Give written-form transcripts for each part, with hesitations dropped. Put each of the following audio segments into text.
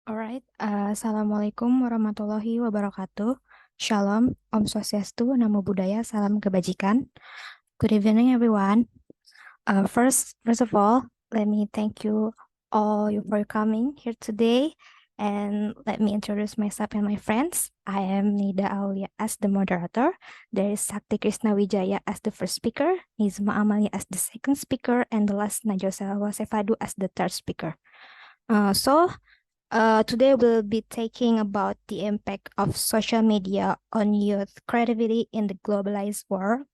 Alright, Assalamualaikum warahmatullahi wabarakatuh. Shalom, Om Swastiastu, Namo Buddhaya, Salam Kebajikan. Good evening, everyone. First of all, let me thank you all for coming here today, and let me introduce myself and my friends. I am Nida Aulia as the moderator. There is Sakti Krishna Wijaya as the first speaker, Nizma Amalia as the second speaker, and the last Najwa Wasefadu as the third speaker. Today we'll be talking about the impact of social media on youth creativity in the globalized world.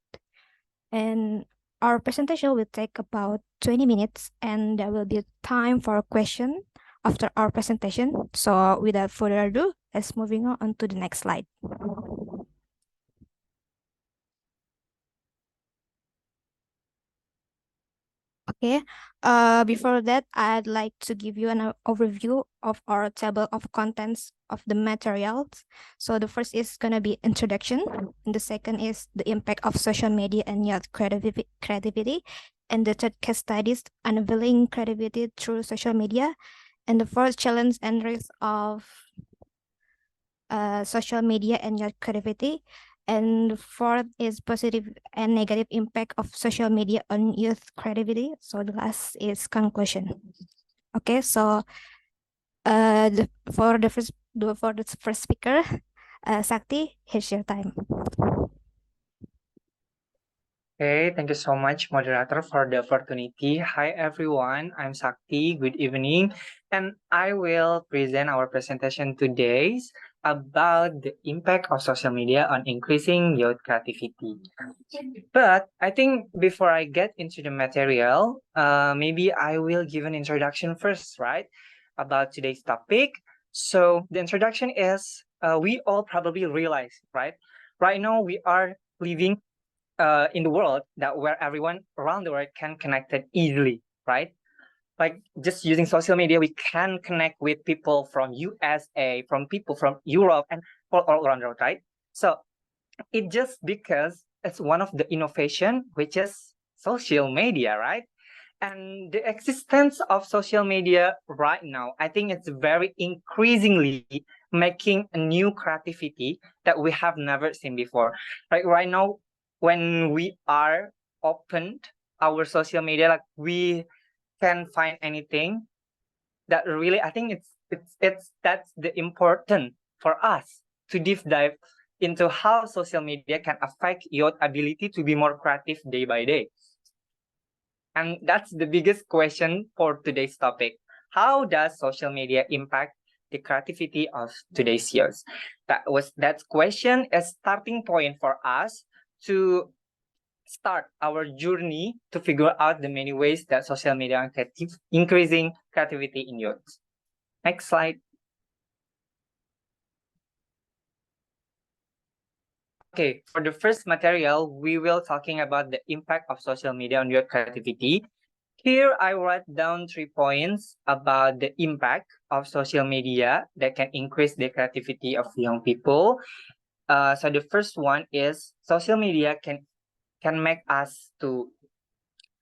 And our presentation will take about 20 minutes, and there will be time for a question after our presentation. So without further ado, let's moving on to the next slide. Okay, before that, I'd like to give you an overview of our table of contents of the materials. So the first is gonna be introduction, and the second is the impact of social media and youth creativity, and the third case studies unveiling creativity through social media, and the fourth challenge and risk of social media and youth creativity. And fourth is positive and negative impact of social media on youth creativity. So the last is conclusion. Okay, so for the first speaker, Sakti, here's your time. Okay, thank you so much, moderator, for the opportunity. Hi, everyone. I'm Sakti. Good evening. And I will present our presentation today about the impact of social media on increasing youth creativity. But I think before I get into the material, maybe I will give an introduction first, right, about today's topic. So the introduction is we all probably realize, right? Right now, we are living in the world that where everyone around the world can connect it easily, right? Like just using social media, we can connect with people from USA, from people from Europe, and all around the world, right? So it just because it's one of the innovation, which is social media, right? And the existence of social media right now, I think it's very increasingly making a new creativity that we have never seen before. Like right now, when we are opened our social media, like we can find anything that really, I think that's the important for us to deep dive into how social media can affect your ability to be more creative day by day. And that's the biggest question for today's topic. How does social media impact the creativity of today's youth? That question a starting point for us to start our journey to figure out the many ways that social media is increasing creativity in youth. Next slide. Okay, for the first material, we will talking about the impact of social media on your creativity. Here, I write down 3 points about the impact of social media that can increase the creativity of young people. So the first one is social media can make us to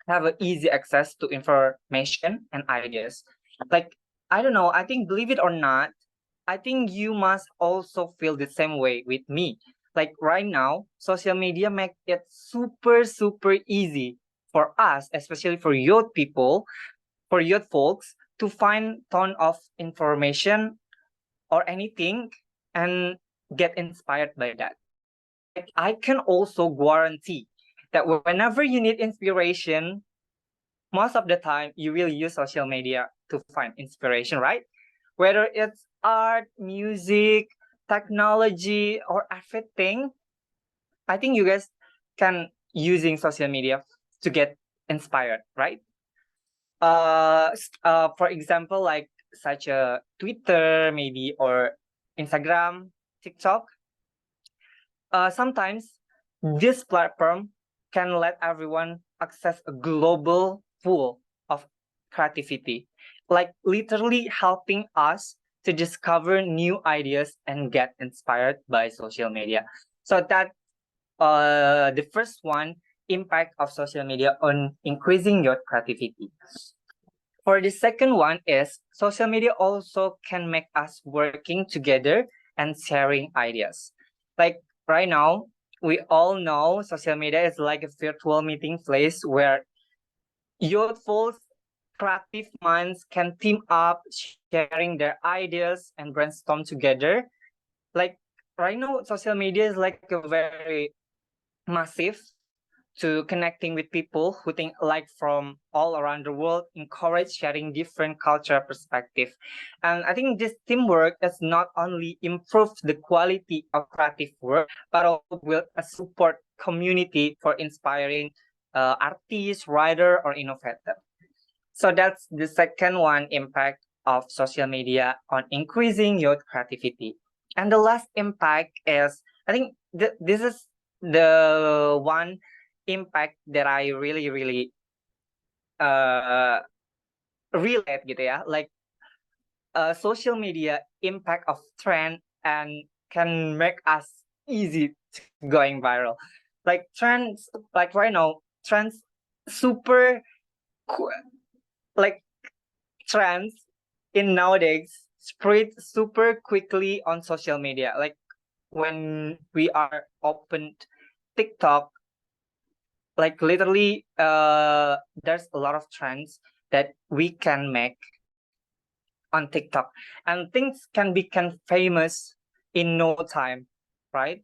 have an easy access to information and ideas. Like, I don't know, I think, believe it or not, I think you must also feel the same way with me. Like right now, social media make it super, super easy for us, especially for youth people, for youth folks, to find ton of information or anything and get inspired by that. Like I can also guarantee that whenever you need inspiration, most of the time you will use social media to find inspiration, right? Whether it's art, music, technology, or everything, I think you guys can using social media to get inspired, right? For example, like such a Twitter, maybe, or Instagram, TikTok. Sometimes this platform can let everyone access a global pool of creativity, like literally helping us to discover new ideas and get inspired by social media. So that the first one, impact of social media on increasing your creativity. For the second one is social media also can make us working together and sharing ideas. Like right now, we all know social media is like a virtual meeting place where youthful creative minds can team up, sharing their ideas and brainstorm together. Like right now, social media is like a very massive to connecting with people who think alike from all around the world, encourage sharing different cultural perspective. And I think this teamwork has not only improved the quality of creative work, but also build a support community for inspiring artists, writer, or innovator. So that's the second one impact of social media on increasing youth creativity. And the last impact is, I think this is the one impact that I really uh relate gitu ya, like social media impact of trend and can make us easy to going viral. Like trends, like right now, trends super like trends in nowadays spread super quickly on social media. Like when we are open TikTok, like literally there's a lot of trends that we can make on TikTok, and things can become famous in no time, right?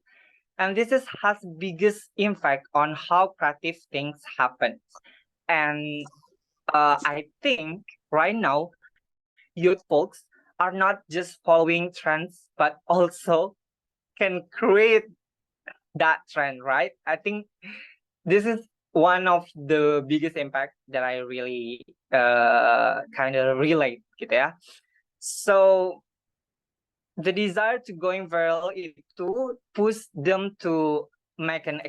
And this is has biggest impact on how creative things happen. And I think right now youth folks are not just following trends, but also can create that trend, right? I think this is one of the biggest impact that I really kind of relate gitu ya. So the desire to going viral itu push them to make an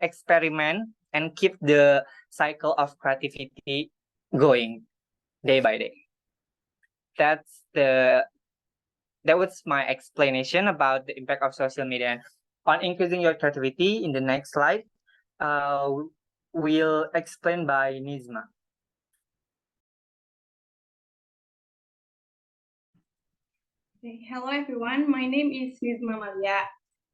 experiment and keep the cycle of creativity going day by day. That's the that was my explanation about the impact of social media on increasing your creativity. In the next slide, uh, we'll explain by Nizma. Hello everyone, my name is Rima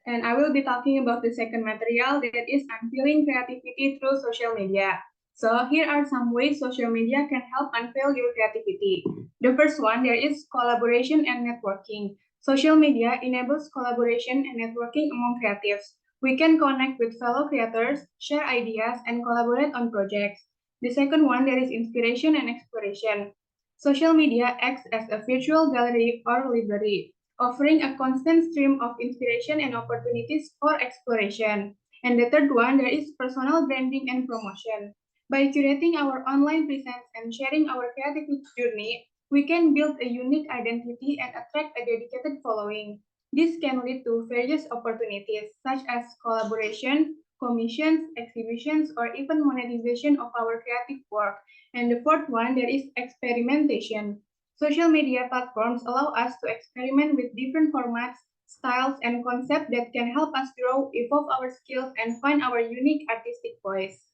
and I will be talking about the second material that is unveiling creativity through social media. So here are some ways social media can help unveil your creativity. The first one, there is collaboration and networking. Social media enables collaboration and networking among creatives. We can connect with fellow creators, share ideas, and collaborate on projects. The second one, there is inspiration and exploration. Social media acts as a virtual gallery or library, offering a constant stream of inspiration and opportunities for exploration. And the third one, there is personal branding and promotion. By curating our online presence and sharing our creative journey, we can build a unique identity and attract a dedicated following. This can lead to various opportunities such as collaboration, commissions, exhibitions, or even monetization of our creative work. And the fourth one, there is experimentation. Social media platforms allow us to experiment with different formats, styles, and concepts that can help us grow, evolve our skills, and find our unique artistic voice.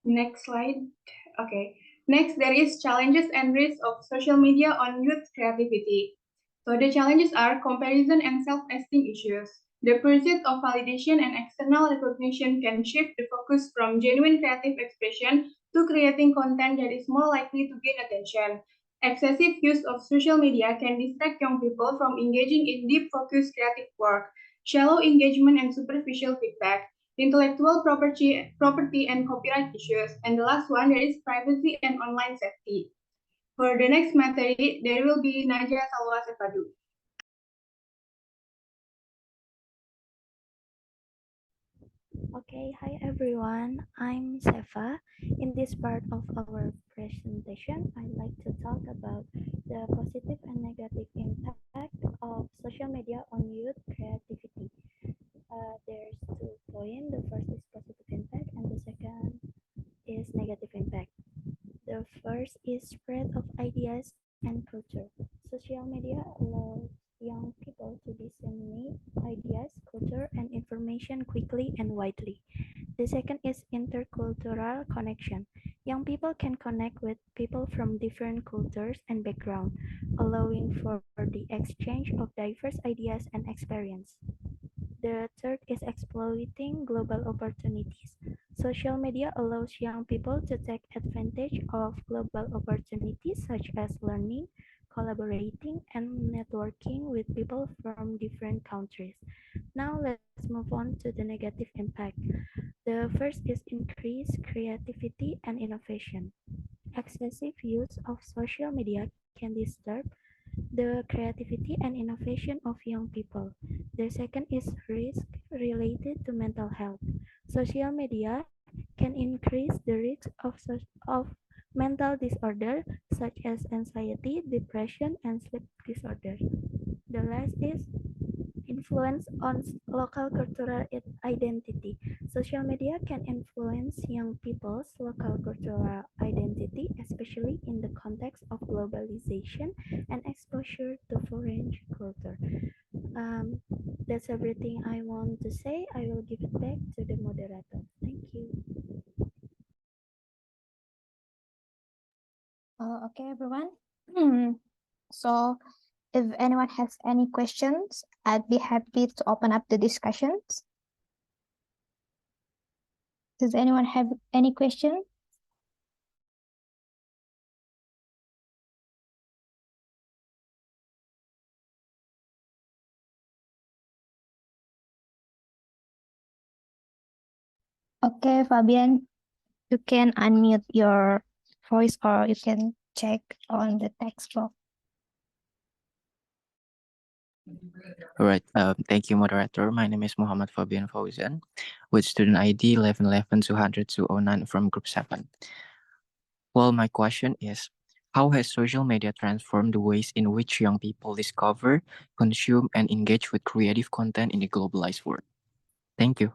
Next slide. Okay. Next, there is challenges and risks of social media on youth creativity. So the challenges are comparison and self-esteem issues. The pursuit of validation and external recognition can shift the focus from genuine creative expression to creating content that is more likely to gain attention. Excessive use of social media can distract young people from engaging in deep focused creative work. Shallow engagement and superficial feedback, intellectual property and copyright issues, and the last one, there is privacy and online safety. For the next materi, there will be Naja Salwa Sepadu. Okay, hi everyone. I'm Sefa. In this part of our presentation, I'd like to talk about the positive and negative impact of social media on youth creativity. There's 2 points. The first is positive impact, and the second is negative impact. The first is spread of ideas and culture. Social media allows young people to disseminate ideas, culture, and information quickly and widely. The second is intercultural connection. Young people can connect with people from different cultures and backgrounds, allowing for the exchange of diverse ideas and experience. The third is exploiting global opportunities. Social media allows young people to take advantage of global opportunities such as learning, collaborating, and networking with people from different countries. Now let's move on to the negative impact. The first is increased creativity and innovation. Excessive use of social media can disturb the creativity and innovation of young people. The second is risk related to mental health. Social media can increase the risk of mental disorder such as anxiety, depression, and sleep disorder. The last is influence on local cultural identity. Social media can influence young people's local cultural identity, especially in the context of globalization and exposure to foreign culture. Um, that's everything I want to say. I will give it back to the moderator. Thank you. Okay, everyone. So, if anyone has any questions, I'd be happy to open up the discussions. Does anyone have any question? Okay, Fabian, you can unmute your voice or you can check on the text box. All right. Thank you, moderator. My name is Muhammad Fabian Fauzan with student ID 1111-200-209 from Group 7. Well, my question is, how has social media transformed the ways in which young people discover, consume, and engage with creative content in the globalized world? Thank you.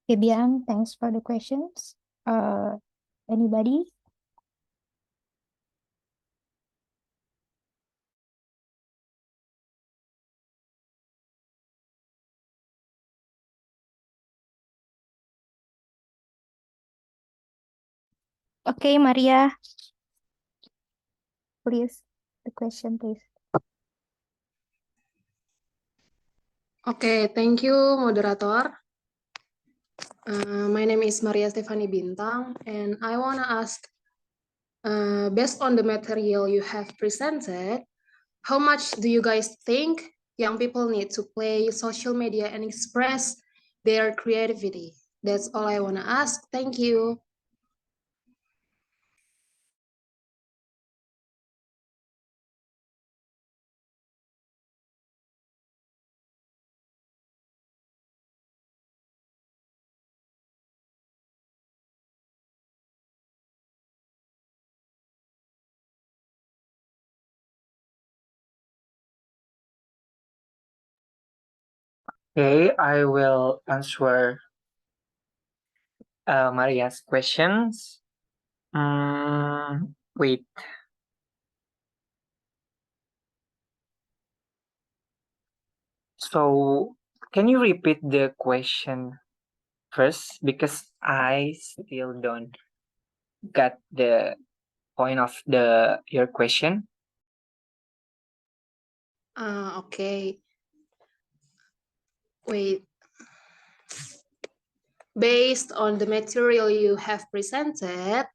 Okay, Bian, thanks for the questions. Anybody? Okay, Maria, please, the question, please. Okay, thank you, moderator. My name is Maria Stefani Bintang, and I want to ask, based on the material you have presented, how much do you guys think young people need to play social media and express their creativity? That's all I want to ask. Thank you. Okay, I will answer Maria's questions. Wait. So, can you repeat the question first? Because I still don't get the point of your question. Okay. Wait. Based on the material you have presented,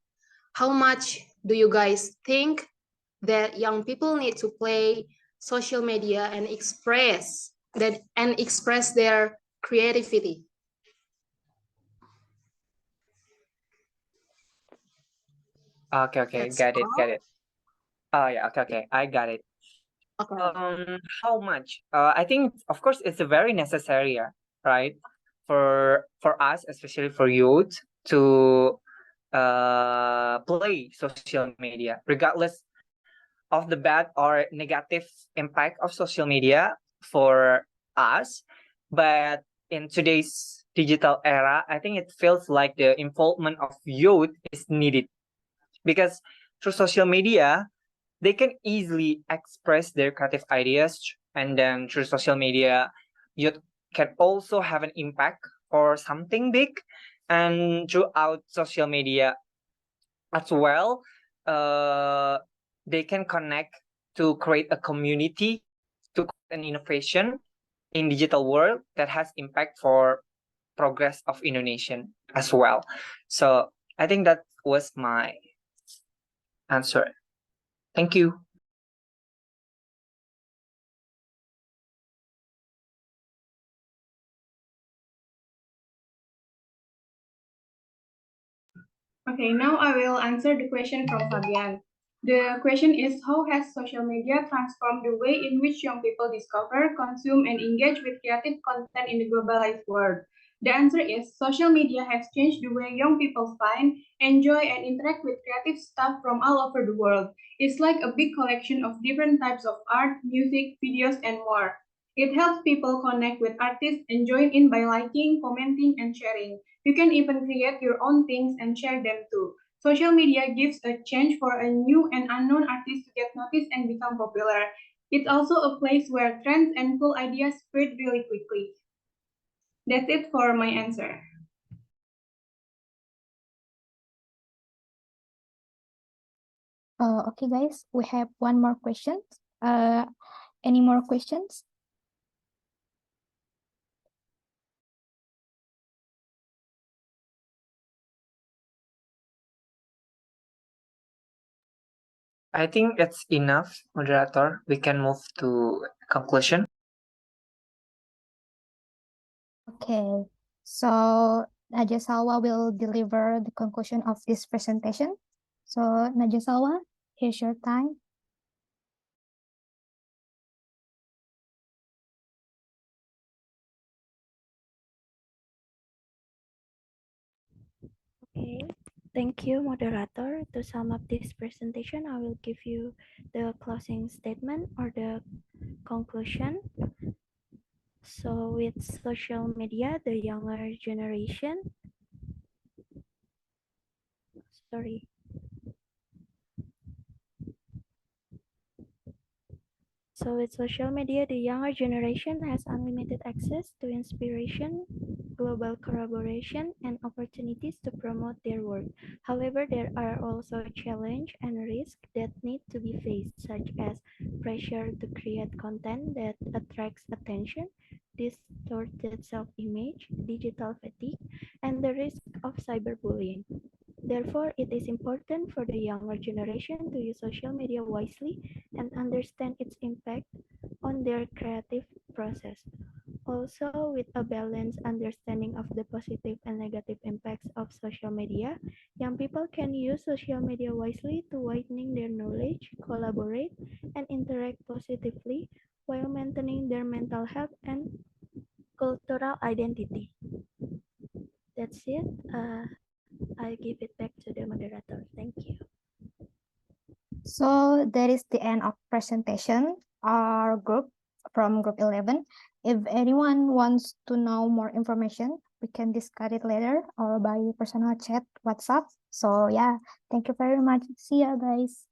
how much do you guys think that young people need to play social media and express their creativity? Okay, That's got it, all. got it. Oh yeah, okay, I got it. Okay. How much? I think, of course, it's a very necessary, right, for us, especially for youth, to play social media, regardless of the bad or negative impact of social media for us. But in today's digital era, I think it feels like the involvement of youth is needed because through social media, they can easily express their creative ideas, and then through social media, youth can also have an impact for something big. And throughout social media as well, they can connect to create a community, to create an innovation in digital world that has impact for progress of Indonesian as well. So I think that was my answer. Thank you. Okay, now I will answer the question from Fabian. The question is, how has social media transformed the way in which young people discover, consume, and engage with creative content in the globalized world? The answer is, social media has changed the way young people find, enjoy, and interact with creative stuff from all over the world. It's like a big collection of different types of art, music, videos, and more. It helps people connect with artists and join in by liking, commenting, and sharing. You can even create your own things and share them too. Social media gives a chance for a new and unknown artist to get noticed and become popular. It's also a place where trends and cool ideas spread really quickly. That's it for my answer. Okay, guys, we have one more question. Any more questions? I think it's enough, moderator. We can move to conclusion. Okay, so Naja Salwa will deliver the conclusion of this presentation. So Naja Salwa, here's your time. Okay, thank you, moderator. To sum up this presentation, I will give you the closing statement or the conclusion. So, with social media, the younger generation, sorry. So, with social media, the younger generation has unlimited access to inspiration, global collaboration, and opportunities to promote their work. However, there are also challenges and risks that need to be faced, such as pressure to create content that attracts attention, distorted self-image, digital fatigue, and the risk of cyberbullying. Therefore, it is important for the younger generation to use social media wisely and understand its impact on their creative process. Also, with a balanced understanding of the positive and negative impacts of social media, young people can use social media wisely to widening their knowledge, collaborate, and interact positively while maintaining their mental health and cultural identity. That's it. I give it back to the moderator. Thank you. So that is the end of presentation. Our group from group 11. If anyone wants to know more information, we can discuss it later or by personal chat, WhatsApp. So yeah, thank you very much. See ya, guys.